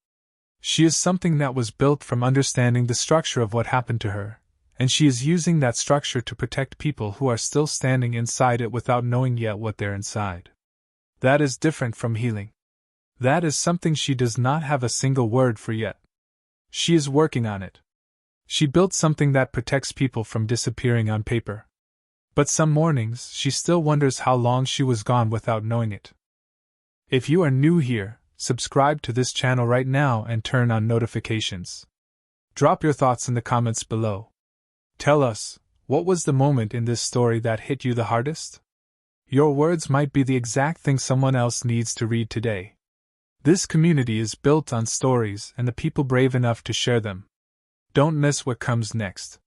Speaker 1: She is something that was built from understanding the structure of what happened to her, and she is using that structure to protect people who are still standing inside it without knowing yet what they're inside. That is different from healing. That is something she does not have a single word for yet. She is working on it. She built something that protects people from disappearing on paper. But some mornings she still wonders how long she was gone without knowing it. If you are new here, subscribe to this channel right now and turn on notifications. Drop your thoughts in the comments below. Tell us, what was the moment in this story that hit you the hardest? Your words might be the exact thing someone else needs to read today. This community is built on stories and the people brave enough to share them. Don't miss what comes next.